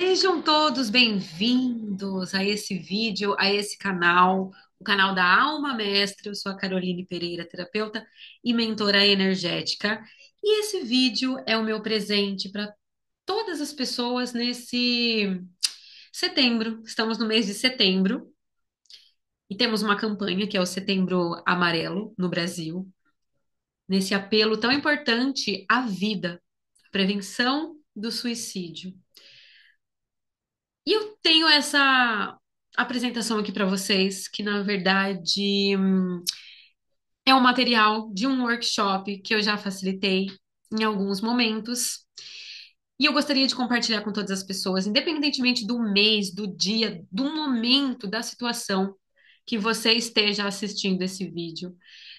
Sejam todos bem-vindos a esse vídeo, a esse canal, o canal da Alma Mestre. Eu sou a Caroline Pereira, terapeuta e mentora energética. E esse vídeo é o meu presente para todas as pessoas nesse setembro. Estamos no mês de setembro e temos uma campanha que é o Setembro Amarelo no Brasil, nesse apelo tão importante à vida, prevenção do suicídio. E eu tenho essa apresentação aqui para vocês, que na verdade é um material de um workshop que eu já facilitei em alguns momentos. E eu gostaria de compartilhar com todas as pessoas, independentemente do mês, do dia, do momento, da situação que você esteja assistindo esse vídeo.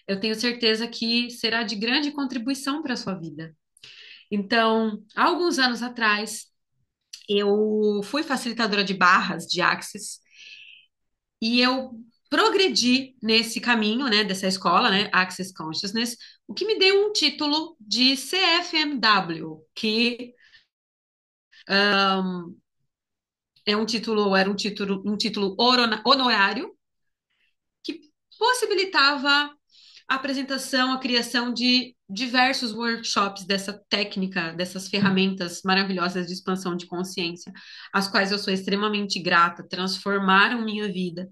Eu tenho certeza que será de grande contribuição para a sua vida. Então, há alguns anos atrás, eu fui facilitadora de barras de Axis. E eu progredi nesse caminho, né, dessa escola, né, Access Consciousness, o que me deu um título de CFMW, que era um título honorário que possibilitava a apresentação, a criação de diversos workshops dessa técnica, dessas ferramentas maravilhosas de expansão de consciência, às quais eu sou extremamente grata, transformaram minha vida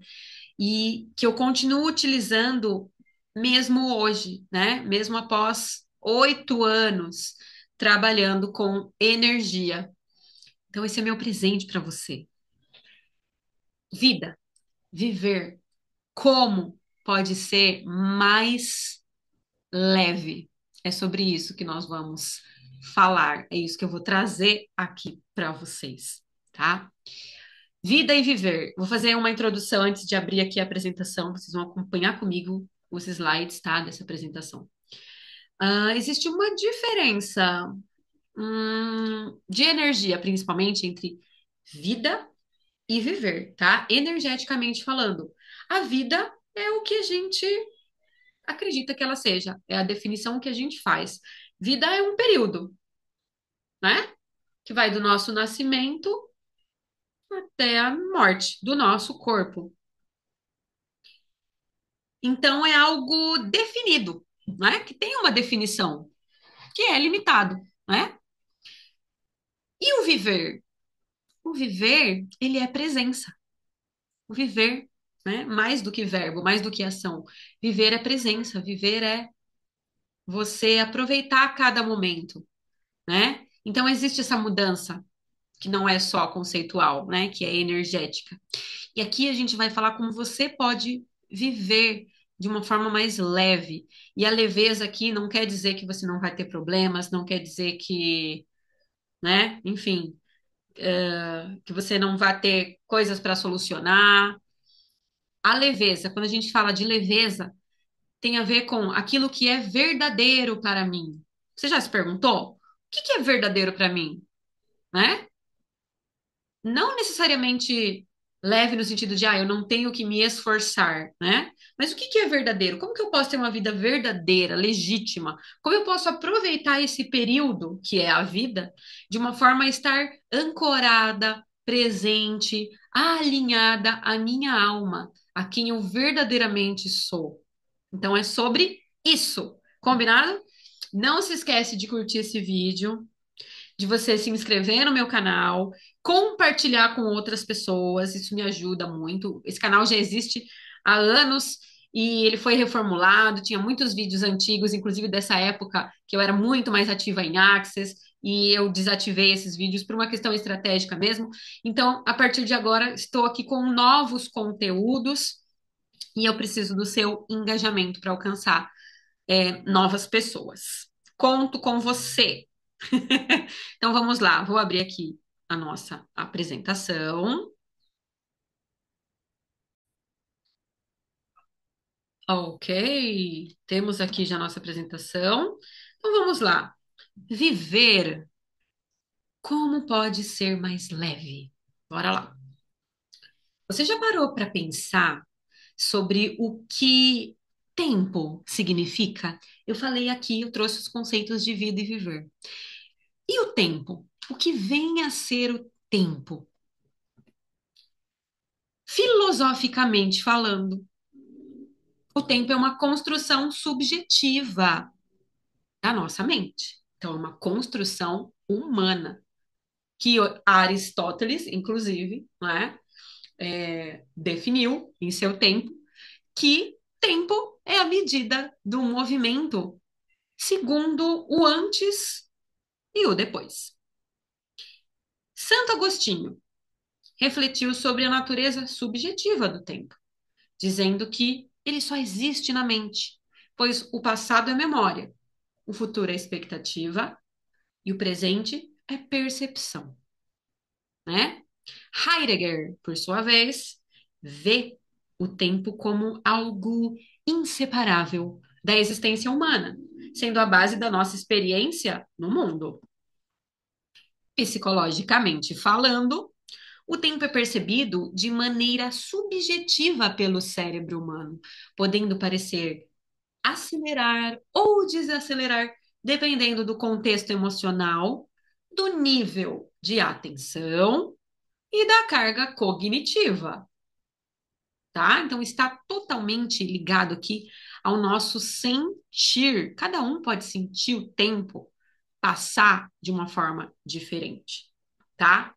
e que eu continuo utilizando mesmo hoje, né? Mesmo após 8 anos trabalhando com energia. Então, esse é meu presente para você. Vida, viver, como pode ser mais leve? É sobre isso que nós vamos falar. É isso que eu vou trazer aqui para vocês, tá? Vida e viver. Vou fazer uma introdução antes de abrir aqui a apresentação. Vocês vão acompanhar comigo os slides, tá? Dessa apresentação. Existe uma diferença, de energia, principalmente, entre vida e viver, tá? Energeticamente falando. A vida é o que a gente acredita que ela seja, é a definição que a gente faz. Vida é um período, né? Que vai do nosso nascimento até a morte do nosso corpo. Então, é algo definido, né? Que tem uma definição, que é limitado, né? E o viver? O viver, ele é presença. O viver, né? Mais do que verbo, mais do que ação. Viver é presença, viver é você aproveitar cada momento, né? Então, existe essa mudança, que não é só conceitual, né? Que é energética. E aqui a gente vai falar como você pode viver de uma forma mais leve. E a leveza aqui não quer dizer que você não vai ter problemas, não quer dizer que, né, enfim, que você não vai ter coisas para solucionar. A leveza, quando a gente fala de leveza, tem a ver com aquilo que é verdadeiro para mim. Você já se perguntou? O que que é verdadeiro para mim, né? Não necessariamente leve no sentido de, eu não tenho que me esforçar, né? Mas o que que é verdadeiro? Como que eu posso ter uma vida verdadeira, legítima? Como eu posso aproveitar esse período, que é a vida, de uma forma a estar ancorada, presente, alinhada à minha alma, a quem eu verdadeiramente sou? Então é sobre isso, combinado? Não se esquece de curtir esse vídeo, de você se inscrever no meu canal, compartilhar com outras pessoas, isso me ajuda muito. Esse canal já existe há anos e ele foi reformulado, tinha muitos vídeos antigos, inclusive dessa época que eu era muito mais ativa em Access, e eu desativei esses vídeos por uma questão estratégica mesmo. Então, a partir de agora, estou aqui com novos conteúdos e eu preciso do seu engajamento para alcançar novas pessoas. Conto com você. Então vamos lá, vou abrir aqui a nossa apresentação. Ok, temos aqui já a nossa apresentação. Então vamos lá. Viver, como pode ser mais leve? Bora lá. Você já parou para pensar sobre o que tempo significa? Eu falei aqui, eu trouxe os conceitos de vida e viver. E o tempo? O que vem a ser o tempo? Filosoficamente falando, o tempo é uma construção subjetiva da nossa mente. Então, é uma construção humana, que Aristóteles, inclusive, né, definiu em seu tempo que tempo é a medida do movimento segundo o antes e o depois. Santo Agostinho refletiu sobre a natureza subjetiva do tempo, dizendo que ele só existe na mente, pois o passado é memória, o futuro é expectativa e o presente é percepção, né? Heidegger, por sua vez, vê o tempo como algo inseparável da existência humana, sendo a base da nossa experiência no mundo. Psicologicamente falando, o tempo é percebido de maneira subjetiva pelo cérebro humano, podendo parecer acelerar ou desacelerar, dependendo do contexto emocional, do nível de atenção e da carga cognitiva, tá? Então está totalmente ligado aqui ao nosso sentir. Cada um pode sentir o tempo passar de uma forma diferente, tá?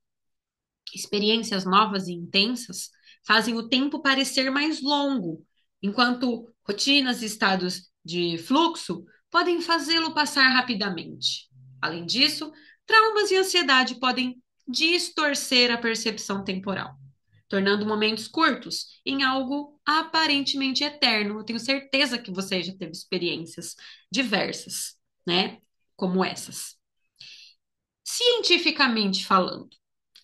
Experiências novas e intensas fazem o tempo parecer mais longo, enquanto rotinas e estados de fluxo podem fazê-lo passar rapidamente. Além disso, traumas e ansiedade podem distorcer a percepção temporal, tornando momentos curtos em algo aparentemente eterno. Eu tenho certeza que você já teve experiências diversas, né? Como essas. Cientificamente falando,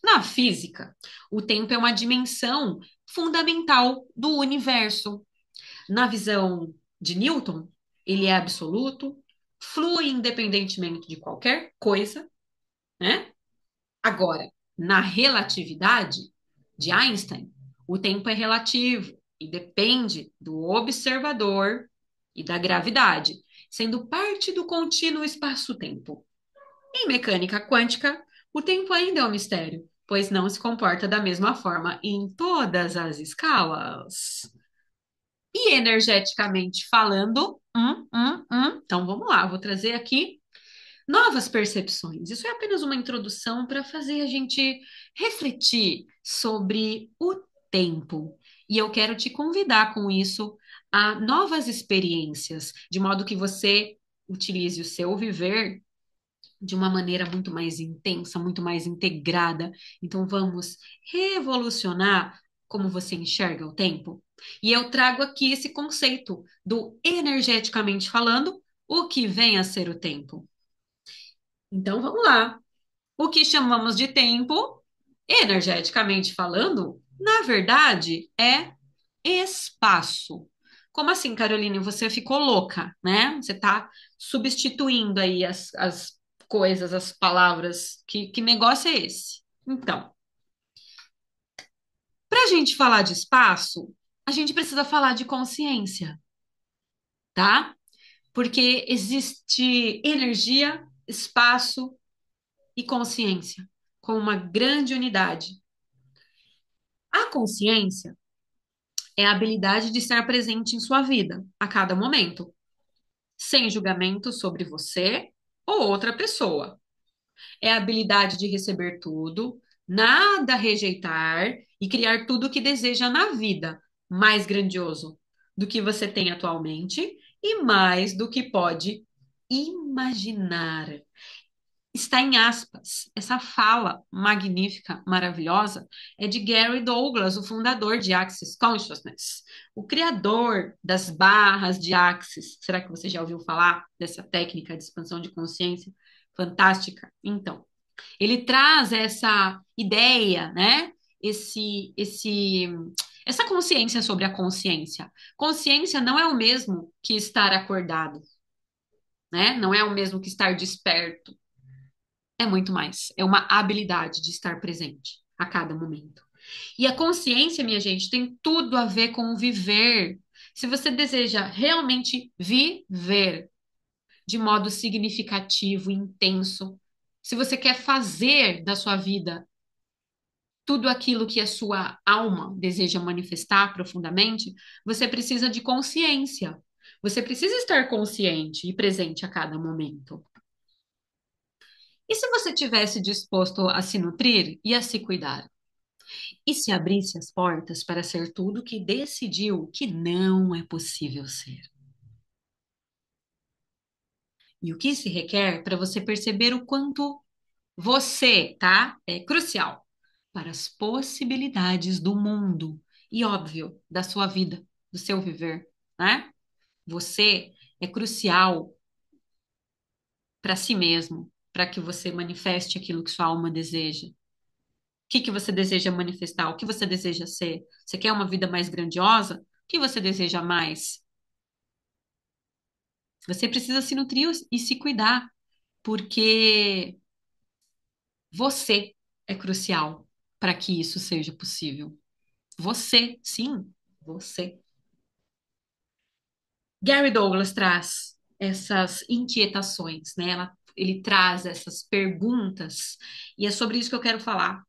na física, o tempo é uma dimensão fundamental do universo. Na visão de Newton, ele é absoluto, flui independentemente de qualquer coisa, né? Agora, na relatividade de Einstein, o tempo é relativo e depende do observador e da gravidade, sendo parte do contínuo espaço-tempo. Em mecânica quântica, o tempo ainda é um mistério, pois não se comporta da mesma forma em todas as escalas. E energeticamente falando, então vamos lá, vou trazer aqui novas percepções. Isso é apenas uma introdução para fazer a gente refletir sobre o tempo. E eu quero te convidar com isso a novas experiências, de modo que você utilize o seu viver de uma maneira muito mais intensa, muito mais integrada. Então, vamos revolucionar como você enxerga o tempo. E eu trago aqui esse conceito do energeticamente falando, o que vem a ser o tempo. Então, vamos lá. O que chamamos de tempo, energeticamente falando, na verdade, é espaço. Como assim, Caroline? Você ficou louca, né? Você está substituindo aí as coisas, as palavras. Que negócio é esse? Então, para a gente falar de espaço, a gente precisa falar de consciência, tá? Porque existe energia, espaço e consciência com uma grande unidade. A consciência é a habilidade de estar presente em sua vida a cada momento, sem julgamento sobre você ou outra pessoa. É a habilidade de receber tudo, nada rejeitar e criar tudo o que deseja na vida, mais grandioso do que você tem atualmente e mais do que pode imaginar. Está em aspas. Essa fala magnífica, maravilhosa, é de Gary Douglas, o fundador de Access Consciousness, o criador das barras de Access. Será que você já ouviu falar dessa técnica de expansão de consciência? Fantástica. Então, ele traz essa ideia, né? Essa consciência sobre a consciência. Consciência não é o mesmo que estar acordado, né? Não é o mesmo que estar desperto. É muito mais. É uma habilidade de estar presente a cada momento. E a consciência, minha gente, tem tudo a ver com o viver. Se você deseja realmente viver de modo significativo, intenso, se você quer fazer da sua vida tudo aquilo que a sua alma deseja manifestar profundamente, você precisa de consciência. Você precisa estar consciente e presente a cada momento. E se você tivesse disposto a se nutrir e a se cuidar? E se abrisse as portas para ser tudo que decidiu que não é possível ser? E o que se requer para você perceber o quanto você, tá? É crucial para as possibilidades do mundo e, óbvio, da sua vida, do seu viver, né? Você é crucial para si mesmo, para que você manifeste aquilo que sua alma deseja. O que que você deseja manifestar? O que você deseja ser? Você quer uma vida mais grandiosa? O que você deseja mais? Você precisa se nutrir e se cuidar, porque você é crucial para que isso seja possível. Você, sim, você. Gary Douglas traz essas inquietações, né? Ele traz essas perguntas, e é sobre isso que eu quero falar.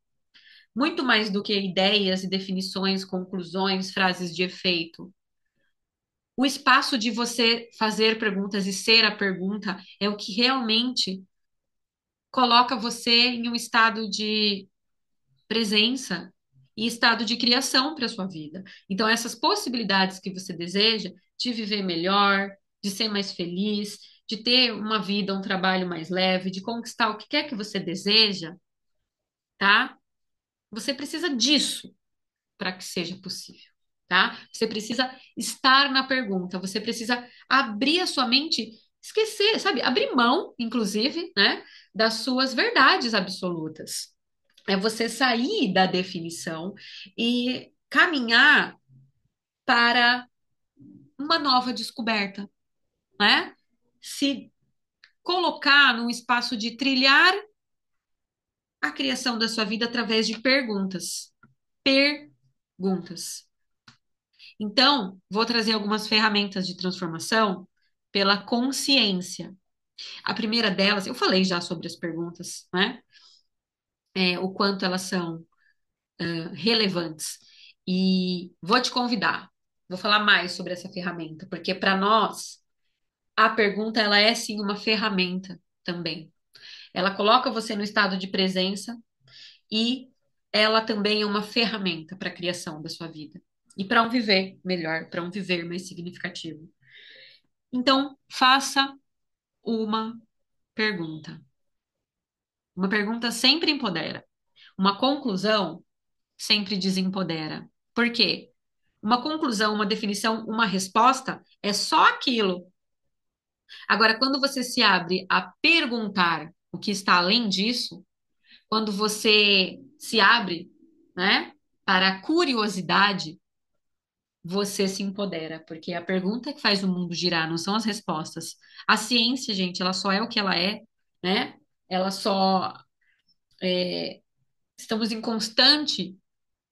Muito mais do que ideias e definições, conclusões, frases de efeito. O espaço de você fazer perguntas e ser a pergunta é o que realmente coloca você em um estado de presença e estado de criação para a sua vida. Então, essas possibilidades que você deseja de viver melhor, de ser mais feliz, de ter uma vida, um trabalho mais leve, de conquistar o que quer que você deseja, tá? Você precisa disso para que seja possível, tá? Você precisa estar na pergunta, você precisa abrir a sua mente, esquecer, sabe? Abrir mão, inclusive, né, das suas verdades absolutas. É você sair da definição e caminhar para uma nova descoberta, né? Se colocar num espaço de trilhar a criação da sua vida através de perguntas. Perguntas. Então, vou trazer algumas ferramentas de transformação pela consciência. A primeira delas, eu falei já sobre as perguntas, né? O quanto elas são relevantes. E vou te convidar, vou falar mais sobre essa ferramenta, porque para nós a pergunta ela é sim uma ferramenta também. Ela coloca você no estado de presença e ela também é uma ferramenta para a criação da sua vida e para um viver melhor, para um viver mais significativo. Então, faça uma pergunta. Uma pergunta sempre empodera. Uma conclusão sempre desempodera. Por quê? Uma conclusão, uma definição, uma resposta é só aquilo. Agora, quando você se abre a perguntar o que está além disso, quando você se abre, né, para a curiosidade, você se empodera, porque a pergunta que faz o mundo girar não são as respostas. A ciência, gente, ela só é o que ela é, né? Ela só estamos em constante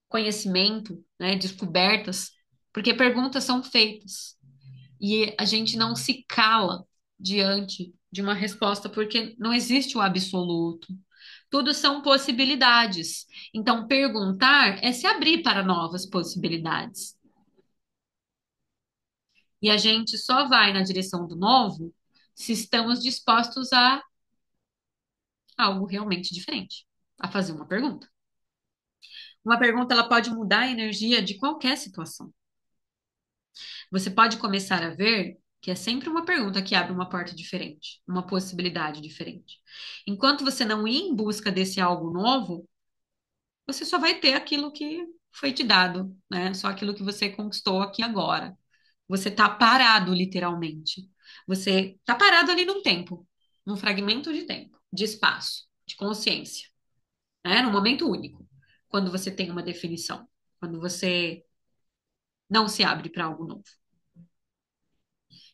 conhecimento, né, descobertas, porque perguntas são feitas. E a gente não se cala diante de uma resposta, porque não existe o absoluto. Tudo são possibilidades. Então, perguntar é se abrir para novas possibilidades. E a gente só vai na direção do novo se estamos dispostos a algo realmente diferente, a fazer uma pergunta. Uma pergunta ela pode mudar a energia de qualquer situação. Você pode começar a ver que é sempre uma pergunta que abre uma porta diferente, uma possibilidade diferente. Enquanto você não ir em busca desse algo novo, você só vai ter aquilo que foi te dado, né? Só aquilo que você conquistou aqui agora. Você tá parado, literalmente. Você tá parado ali num tempo, num fragmento de tempo, de espaço, de consciência, né? Num momento único, quando você tem uma definição, quando você não se abre para algo novo.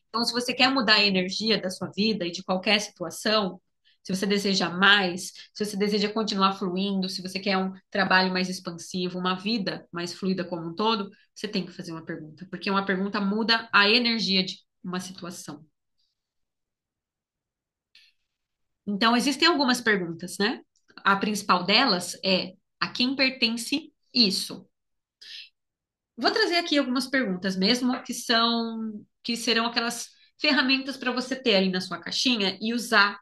Então, se você quer mudar a energia da sua vida e de qualquer situação, se você deseja mais, se você deseja continuar fluindo, se você quer um trabalho mais expansivo, uma vida mais fluida como um todo, você tem que fazer uma pergunta, porque uma pergunta muda a energia de uma situação. Então, existem algumas perguntas, né? A principal delas é A quem pertence isso? Vou trazer aqui algumas perguntas mesmo, que serão aquelas ferramentas para você ter ali na sua caixinha e usar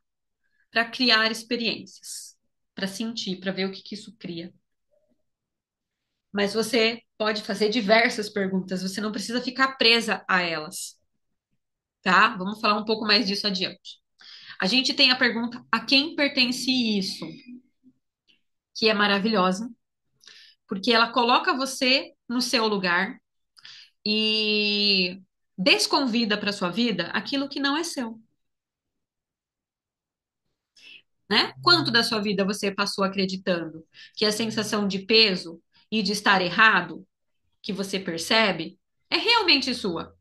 para criar experiências, para sentir, para ver o que que isso cria. Mas você pode fazer diversas perguntas, você não precisa ficar presa a elas, tá? Vamos falar um pouco mais disso adiante. A gente tem a pergunta: a quem pertence isso? Que é maravilhosa, porque ela coloca você no seu lugar e desconvida para sua vida aquilo que não é seu, né? Quanto da sua vida você passou acreditando que a sensação de peso e de estar errado que você percebe é realmente sua,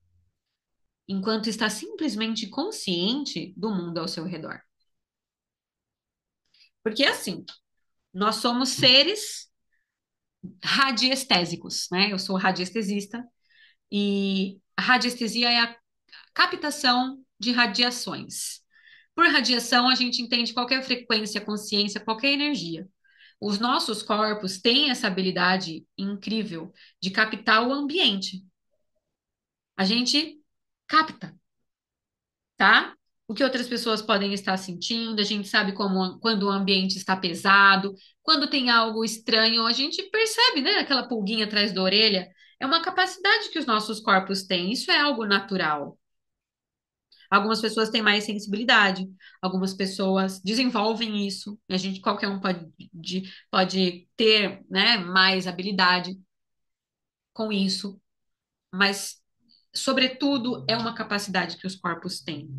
enquanto está simplesmente consciente do mundo ao seu redor. Porque assim, nós somos seres radiestésicos, né? Eu sou radiestesista e a radiestesia é a captação de radiações. Por radiação, a gente entende qualquer frequência, consciência, qualquer energia. Os nossos corpos têm essa habilidade incrível de captar o ambiente. A gente capta, tá? O que outras pessoas podem estar sentindo, a gente sabe como quando o ambiente está pesado, quando tem algo estranho, a gente percebe, né? Aquela pulguinha atrás da orelha. É uma capacidade que os nossos corpos têm, isso é algo natural. Algumas pessoas têm mais sensibilidade, algumas pessoas desenvolvem isso, e a gente, qualquer um pode ter, né, mais habilidade com isso, mas, sobretudo, é uma capacidade que os corpos têm.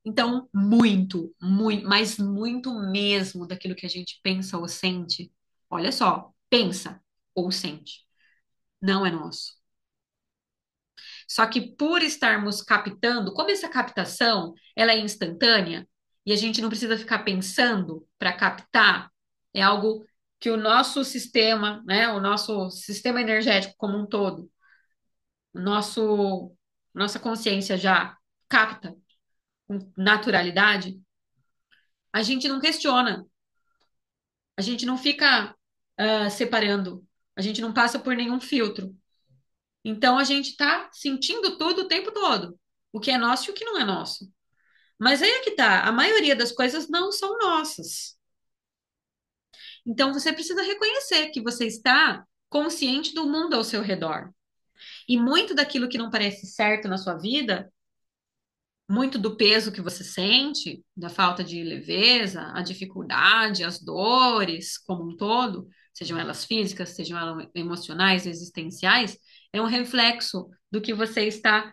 Então, mas muito mesmo daquilo que a gente pensa ou sente, olha só, pensa ou sente, não é nosso. Só que por estarmos captando, como essa captação, ela é instantânea e a gente não precisa ficar pensando para captar, é algo que o nosso sistema, né, o nosso sistema energético como um todo, o nossa consciência já capta com naturalidade, a gente não questiona, a gente não fica separando, a gente não passa por nenhum filtro. Então a gente está sentindo tudo o tempo todo, o que é nosso e o que não é nosso. Mas aí é que tá, a maioria das coisas não são nossas. Então você precisa reconhecer que você está consciente do mundo ao seu redor. E muito daquilo que não parece certo na sua vida, muito do peso que você sente, da falta de leveza, a dificuldade, as dores como um todo, sejam elas físicas, sejam elas emocionais, existenciais, é um reflexo do que você está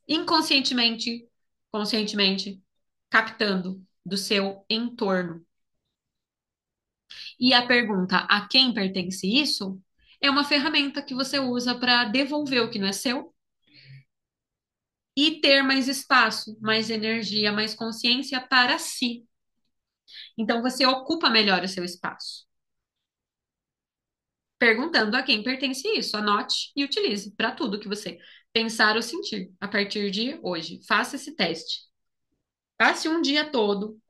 inconscientemente, conscientemente captando do seu entorno. E a pergunta a quem pertence isso é uma ferramenta que você usa para devolver o que não é seu e ter mais espaço, mais energia, mais consciência para si. Então você ocupa melhor o seu espaço. Perguntando a quem pertence isso, anote e utilize para tudo que você pensar ou sentir a partir de hoje. Faça esse teste. Passe um dia todo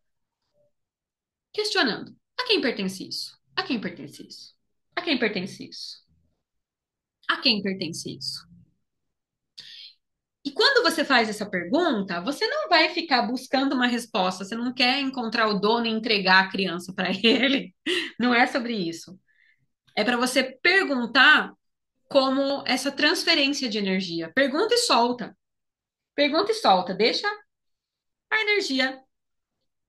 questionando: a quem pertence isso? A quem pertence isso? A quem pertence isso? A quem pertence isso? E quando você faz essa pergunta, você não vai ficar buscando uma resposta, você não quer encontrar o dono e entregar a criança para ele. Não é sobre isso. É para você perguntar como essa transferência de energia. Pergunta e solta. Pergunta e solta. Deixa a energia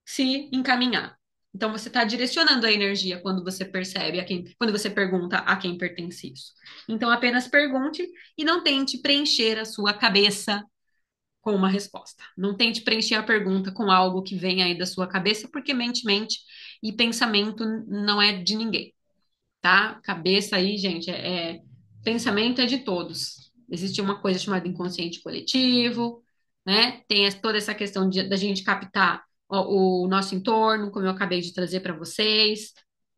se encaminhar. Então você está direcionando a energia quando você percebe quando você pergunta a quem pertence isso. Então apenas pergunte e não tente preencher a sua cabeça com uma resposta. Não tente preencher a pergunta com algo que vem aí da sua cabeça, porque mente e pensamento não é de ninguém, tá? Cabeça aí, gente, pensamento é de todos. Existe uma coisa chamada inconsciente coletivo, né? Tem toda essa questão da gente captar o nosso entorno, como eu acabei de trazer para vocês.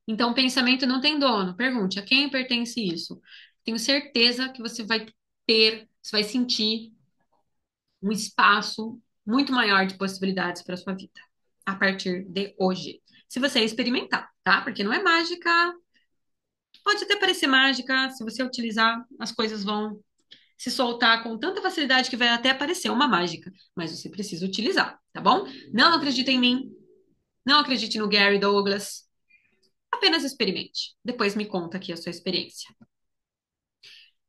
Então, pensamento não tem dono. Pergunte, a quem pertence isso? Tenho certeza que você vai sentir um espaço muito maior de possibilidades para sua vida a partir de hoje. Se você experimentar, tá? Porque não é mágica, Pode até parecer mágica, se você utilizar, as coisas vão se soltar com tanta facilidade que vai até parecer uma mágica, mas você precisa utilizar, tá bom? Não acredite em mim, não acredite no Gary Douglas, apenas experimente. Depois me conta aqui a sua experiência.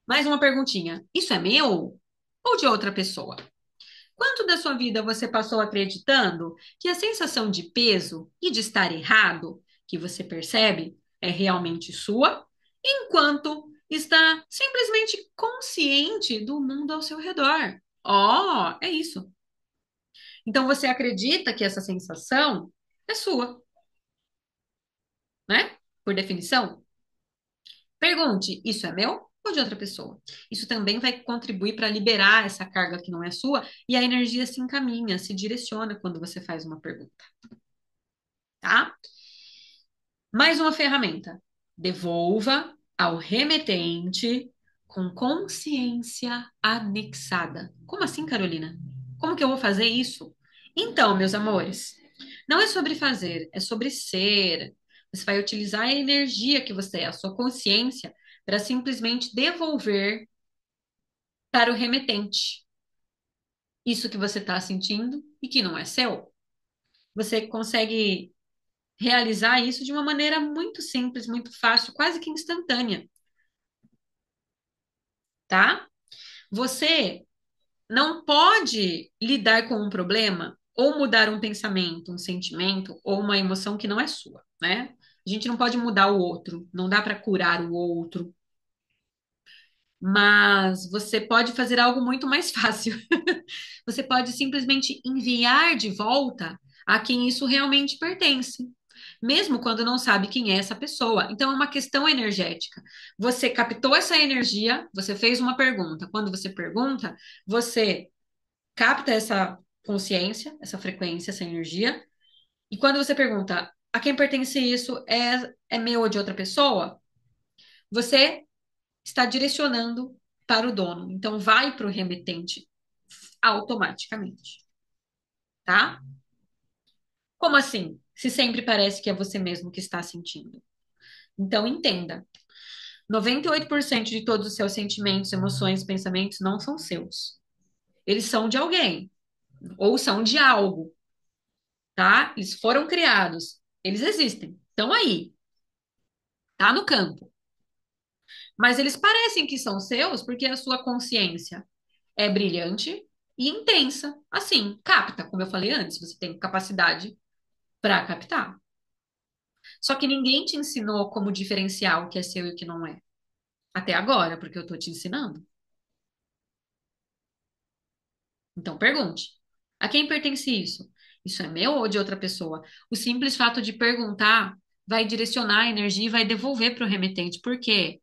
Mais uma perguntinha. Isso é meu ou de outra pessoa? Quanto da sua vida você passou acreditando que a sensação de peso e de estar errado que você percebe é realmente sua, enquanto está simplesmente consciente do mundo ao seu redor? Oh, é isso. Então você acredita que essa sensação é sua, né? Por definição. Pergunte: isso é meu ou de outra pessoa? Isso também vai contribuir para liberar essa carga que não é sua e a energia se encaminha, se direciona quando você faz uma pergunta, tá? Mais uma ferramenta. Devolva ao remetente com consciência anexada. Como assim, Carolina? Como que eu vou fazer isso? Então, meus amores, não é sobre fazer, é sobre ser. Você vai utilizar a energia que você é, a sua consciência, para simplesmente devolver para o remetente isso que você está sentindo e que não é seu. Você consegue realizar isso de uma maneira muito simples, muito fácil, quase que instantânea, tá? Você não pode lidar com um problema ou mudar um pensamento, um sentimento ou uma emoção que não é sua, né? A gente não pode mudar o outro, não dá para curar o outro, mas você pode fazer algo muito mais fácil. Você pode simplesmente enviar de volta a quem isso realmente pertence, mesmo quando não sabe quem é essa pessoa. Então, é uma questão energética. Você captou essa energia, você fez uma pergunta. Quando você pergunta, você capta essa consciência, essa frequência, essa energia. E quando você pergunta a quem pertence isso, é meu ou de outra pessoa, você está direcionando para o dono. Então, vai para o remetente automaticamente, tá? Como assim? Se sempre parece que é você mesmo que está sentindo. Então, entenda: 98% de todos os seus sentimentos, emoções, pensamentos não são seus. Eles são de alguém, ou são de algo, tá? Eles foram criados, eles existem, estão aí, tá no campo. Mas eles parecem que são seus porque a sua consciência é brilhante e intensa. Assim, capta, como eu falei antes, você tem capacidade para captar. Só que ninguém te ensinou como diferenciar o que é seu e o que não é. Até agora, porque eu tô te ensinando. Então pergunte: a quem pertence isso? Isso é meu ou de outra pessoa? O simples fato de perguntar vai direcionar a energia e vai devolver para o remetente. Por quê?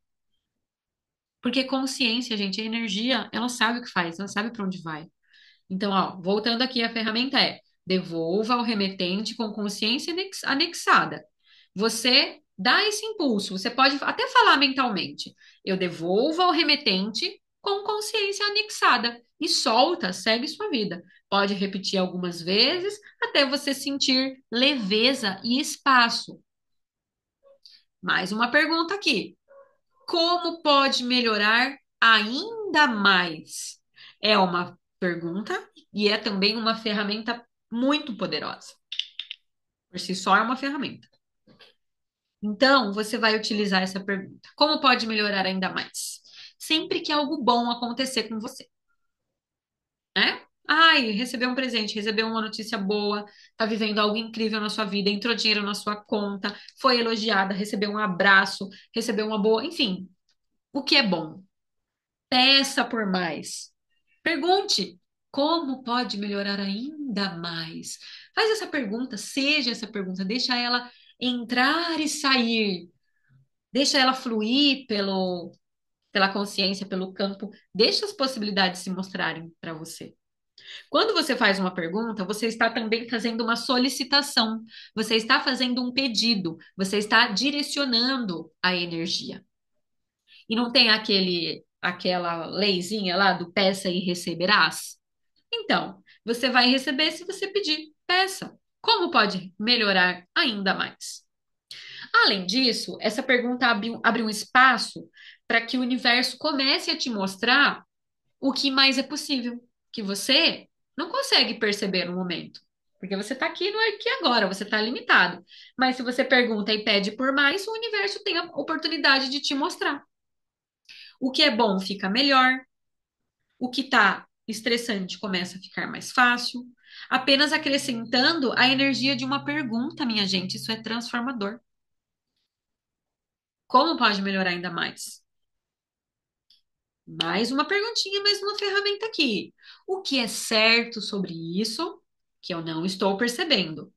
Porque consciência, gente, a energia, ela sabe o que faz, ela sabe para onde vai. Então, ó, voltando aqui, a ferramenta é: devolva ao remetente com consciência anexada. Você dá esse impulso, você pode até falar mentalmente: eu devolvo ao remetente com consciência anexada e solta, segue sua vida. Pode repetir algumas vezes até você sentir leveza e espaço. Mais uma pergunta aqui: como pode melhorar ainda mais? É uma pergunta e é também uma ferramenta muito poderosa. Por si só, é uma ferramenta. Então, você vai utilizar essa pergunta. Como pode melhorar ainda mais? Sempre que algo bom acontecer com você, né? Ai, recebeu um presente, recebeu uma notícia boa, tá vivendo algo incrível na sua vida, entrou dinheiro na sua conta, foi elogiada, recebeu um abraço, recebeu uma boa, enfim, o que é bom. Peça por mais. Pergunte como pode melhorar ainda mais. Faz essa pergunta, seja essa pergunta, deixa ela entrar e sair, deixa ela fluir pela consciência, pelo campo, deixa as possibilidades se mostrarem para você. Quando você faz uma pergunta, você está também fazendo uma solicitação, você está fazendo um pedido, você está direcionando a energia. E não tem aquela leizinha lá do peça e receberás? Então, você vai receber se você pedir, peça. Como pode melhorar ainda mais? Além disso, essa pergunta abre um espaço para que o universo comece a te mostrar o que mais é possível, que você não consegue perceber no momento. Porque você está aqui no aqui e agora, você está limitado. Mas se você pergunta e pede por mais, o universo tem a oportunidade de te mostrar. O que é bom fica melhor, o que está estressante começa a ficar mais fácil. Apenas acrescentando a energia de uma pergunta, minha gente, isso é transformador. Como pode melhorar ainda mais? Mais uma perguntinha, mais uma ferramenta aqui. O que é certo sobre isso que eu não estou percebendo?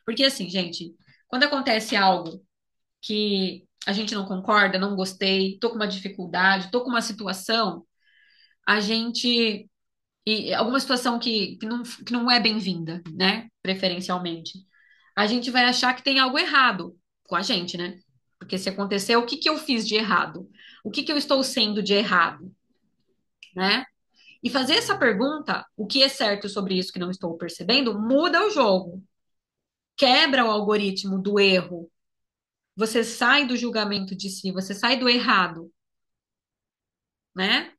Porque assim, gente, quando acontece algo que a gente não concorda, não gostei, tô com uma dificuldade, tô com uma situação, a gente e alguma situação que não é bem-vinda, né? Preferencialmente. A gente vai achar que tem algo errado com a gente, né? Porque se aconteceu, o que que eu fiz de errado? O que que eu estou sendo de errado, né? E fazer essa pergunta, o que é certo sobre isso que não estou percebendo, muda o jogo, quebra o algoritmo do erro. Você sai do julgamento de si, você sai do errado, né?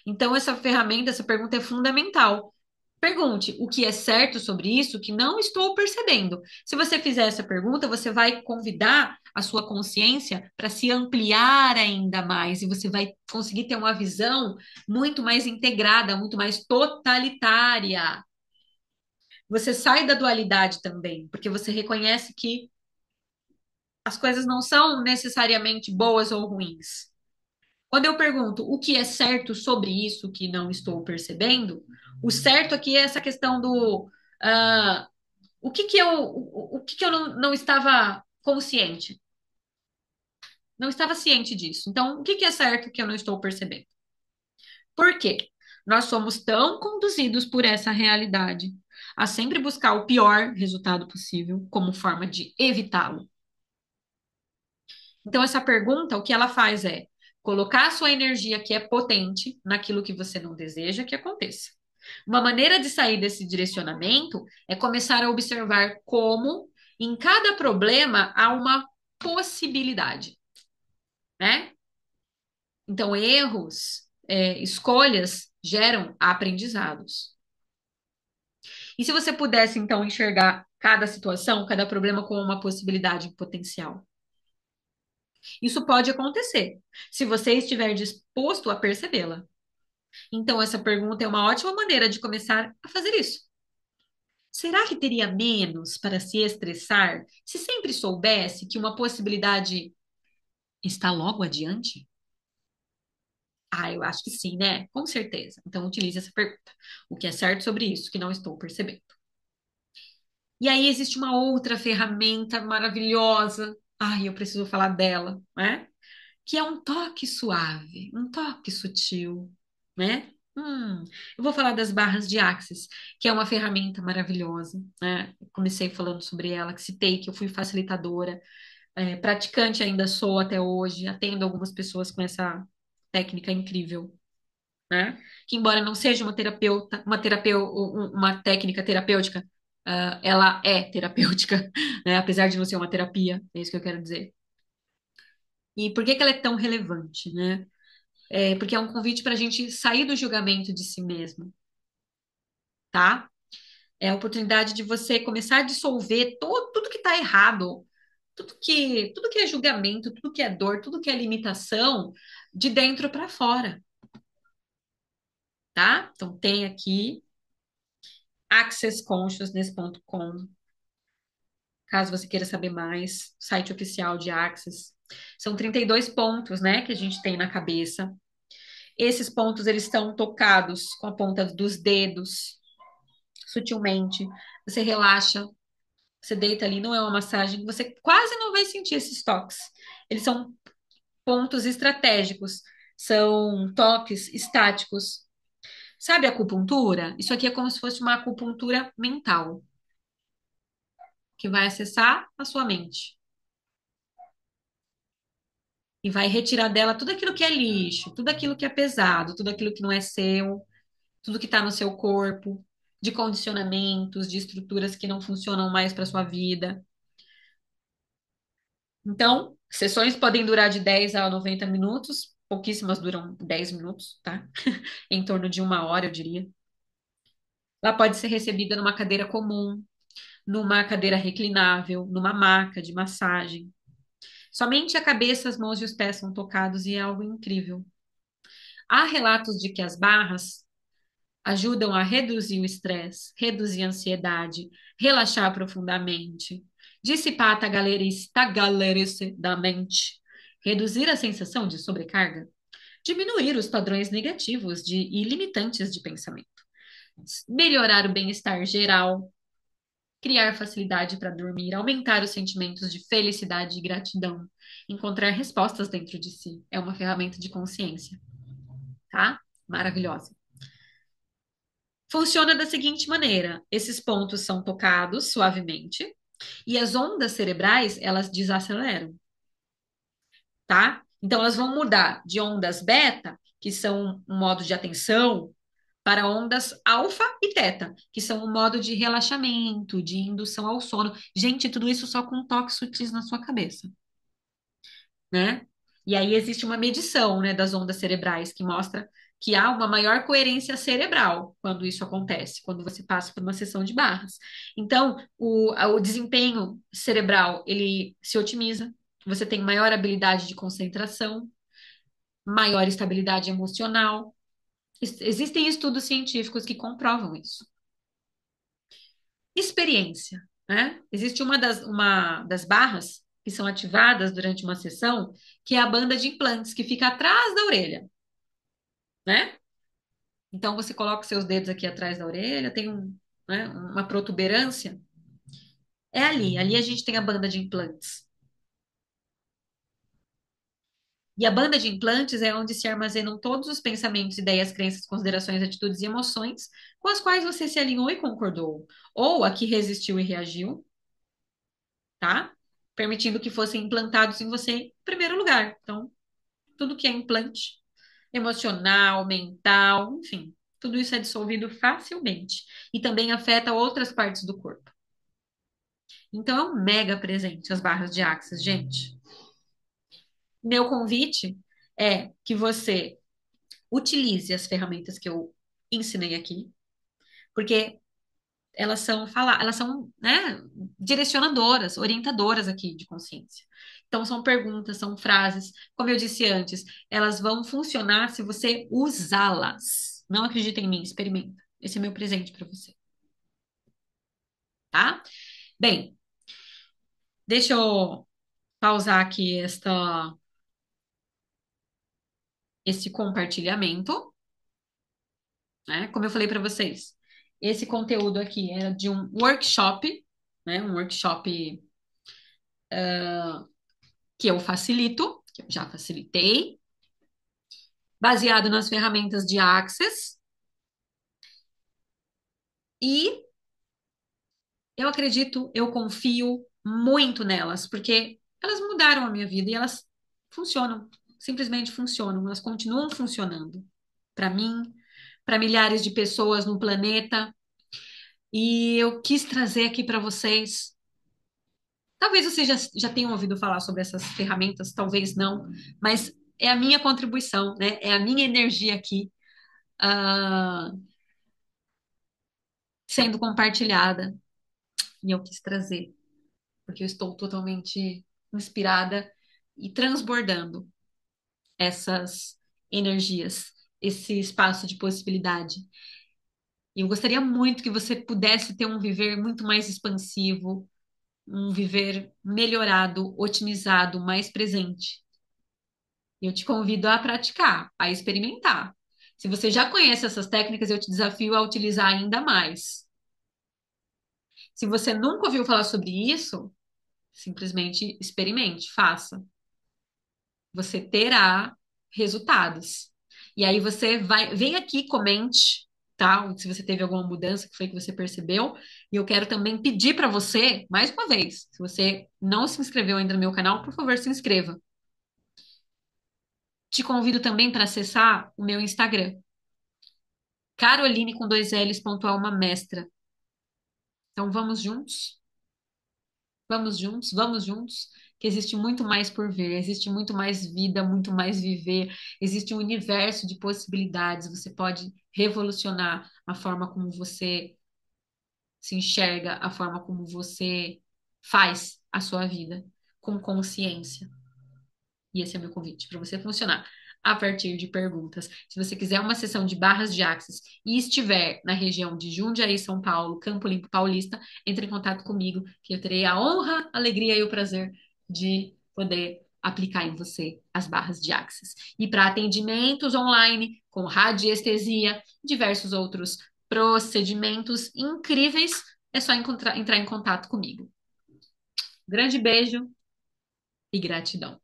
Então, essa ferramenta, essa pergunta é fundamental. Pergunte o que é certo sobre isso que não estou percebendo. Se você fizer essa pergunta, você vai convidar a sua consciência para se ampliar ainda mais e você vai conseguir ter uma visão muito mais integrada, muito mais totalitária. Você sai da dualidade também, porque você reconhece que as coisas não são necessariamente boas ou ruins. Quando eu pergunto o que é certo sobre isso que não estou percebendo, o certo aqui é essa questão do o que que eu não estava consciente, não estava ciente disso. Então, o que que é certo que eu não estou percebendo? Por quê? Nós somos tão conduzidos por essa realidade a sempre buscar o pior resultado possível como forma de evitá-lo. Então, essa pergunta, o que ela faz é colocar a sua energia que é potente naquilo que você não deseja que aconteça. Uma maneira de sair desse direcionamento é começar a observar como em cada problema há uma possibilidade, né? Então, erros, escolhas geram aprendizados. E se você pudesse, então, enxergar cada situação, cada problema como uma possibilidade potencial? Isso pode acontecer, se você estiver disposto a percebê-la. Então, essa pergunta é uma ótima maneira de começar a fazer isso. Será que teria menos para se estressar se sempre soubesse que uma possibilidade está logo adiante? Ah, eu acho que sim, né? Com certeza. Então, utilize essa pergunta. O que é certo sobre isso que não estou percebendo? E aí existe uma outra ferramenta maravilhosa. Ai, eu preciso falar dela, né? Que é um toque suave, um toque sutil, né? Eu vou falar das barras de Axis, que é uma ferramenta maravilhosa, né? Eu comecei falando sobre ela, que citei que eu fui facilitadora, praticante ainda sou até hoje, atendo algumas pessoas com essa técnica incrível, né? Que embora não seja uma terapeuta, uma técnica terapêutica, ela é terapêutica, né? Apesar de não ser uma terapia, é isso que eu quero dizer. E por que que ela é tão relevante, né? Porque é um convite para a gente sair do julgamento de si mesmo, tá? É a oportunidade de você começar a dissolver tudo que está errado, tudo que é julgamento, tudo que é dor, tudo que é limitação, de dentro para fora, tá? Então tem aqui accessconsciousness.com, caso você queira saber mais, site oficial de Access. São 32 pontos, né, que a gente tem na cabeça. Esses pontos eles estão tocados com a ponta dos dedos, sutilmente. Você relaxa, você deita ali, não é uma massagem, você quase não vai sentir esses toques. Eles são pontos estratégicos, são toques estáticos. Sabe a acupuntura? Isso aqui é como se fosse uma acupuntura mental, que vai acessar a sua mente e vai retirar dela tudo aquilo que é lixo, tudo aquilo que é pesado, tudo aquilo que não é seu, tudo que está no seu corpo, de condicionamentos, de estruturas que não funcionam mais para sua vida. Então, sessões podem durar de 10 a 90 minutos, pouquíssimas duram 10 minutos, tá? Em torno de uma hora, eu diria. Ela pode ser recebida numa cadeira comum, numa cadeira reclinável, numa maca de massagem. Somente a cabeça, as mãos e os pés são tocados e é algo incrível. Há relatos de que as barras ajudam a reduzir o estresse, reduzir a ansiedade, relaxar profundamente, dissipar a tagarelice da mente, reduzir a sensação de sobrecarga, diminuir os padrões negativos e limitantes de pensamento, melhorar o bem-estar geral, criar facilidade para dormir, aumentar os sentimentos de felicidade e gratidão, encontrar respostas dentro de si. É uma ferramenta de consciência, tá? Maravilhosa. Funciona da seguinte maneira: esses pontos são tocados suavemente e as ondas cerebrais, elas desaceleram, tá? Então elas vão mudar de ondas beta, que são um modo de atenção, para ondas alfa e teta, que são um modo de relaxamento, de indução ao sono. Gente, tudo isso só com toques sutis na sua cabeça, né? E aí existe uma medição, né, das ondas cerebrais que mostra que há uma maior coerência cerebral quando isso acontece, quando você passa por uma sessão de barras. Então, o desempenho cerebral, ele se otimiza, você tem maior habilidade de concentração, maior estabilidade emocional. Existem estudos científicos que comprovam isso. Experiência, né? Existe uma das barras que são ativadas durante uma sessão, que é a banda de implantes, que fica atrás da orelha, né? Então você coloca os seus dedos aqui atrás da orelha, tem né, uma protuberância. É ali, ali a gente tem a banda de implantes. E a banda de implantes é onde se armazenam todos os pensamentos, ideias, crenças, considerações, atitudes e emoções com as quais você se alinhou e concordou, ou a que resistiu e reagiu, tá? Permitindo que fossem implantados em você em primeiro lugar. Então, tudo que é implante, emocional, mental, enfim, tudo isso é dissolvido facilmente e também afeta outras partes do corpo. Então, é um mega presente as barras de Axis, gente. Meu convite é que você utilize as ferramentas que eu ensinei aqui, porque elas são, né, direcionadoras, orientadoras aqui de consciência. Então são perguntas, são frases, como eu disse antes, elas vão funcionar se você usá-las. Não acredita em mim, experimenta. Esse é meu presente para você, tá? Bem, deixa eu pausar aqui esse compartilhamento, né? Como eu falei para vocês, esse conteúdo aqui era de um workshop, né? Um workshop que eu facilito, que eu já facilitei, baseado nas ferramentas de Access, e eu acredito, eu confio muito nelas, porque elas mudaram a minha vida e elas funcionam, simplesmente funcionam, elas continuam funcionando para mim, para milhares de pessoas no planeta, e eu quis trazer aqui para vocês. Talvez vocês já tenham ouvido falar sobre essas ferramentas, talvez não, mas é a minha contribuição, né? É a minha energia aqui, ah, sendo compartilhada, e eu quis trazer, porque eu estou totalmente inspirada e transbordando essas energias, esse espaço de possibilidade. E eu gostaria muito que você pudesse ter um viver muito mais expansivo, um viver melhorado, otimizado, mais presente. E eu te convido a praticar, a experimentar. Se você já conhece essas técnicas, eu te desafio a utilizar ainda mais. Se você nunca ouviu falar sobre isso, simplesmente experimente, faça. Você terá resultados. E aí você vai, vem aqui, comente, tá? Se você teve alguma mudança que foi que você percebeu. E eu quero também pedir para você, mais uma vez, se você não se inscreveu ainda no meu canal, por favor, se inscreva. Te convido também para acessar o meu Instagram, Caroline com dois L's, ponto Alma Mestra. Então vamos juntos? vamos juntos, que existe muito mais por ver, existe muito mais vida, muito mais viver, existe um universo de possibilidades. Você pode revolucionar a forma como você se enxerga, a forma como você faz a sua vida, com consciência. E esse é o meu convite para você funcionar a partir de perguntas. Se você quiser uma sessão de barras de axis e estiver na região de Jundiaí, São Paulo, Campo Limpo Paulista, entre em contato comigo, que eu terei a honra, a alegria e o prazer de poder aplicar em você as barras de axis. E para atendimentos online, com radiestesia, diversos outros procedimentos incríveis, é só entrar em contato comigo. Grande beijo e gratidão.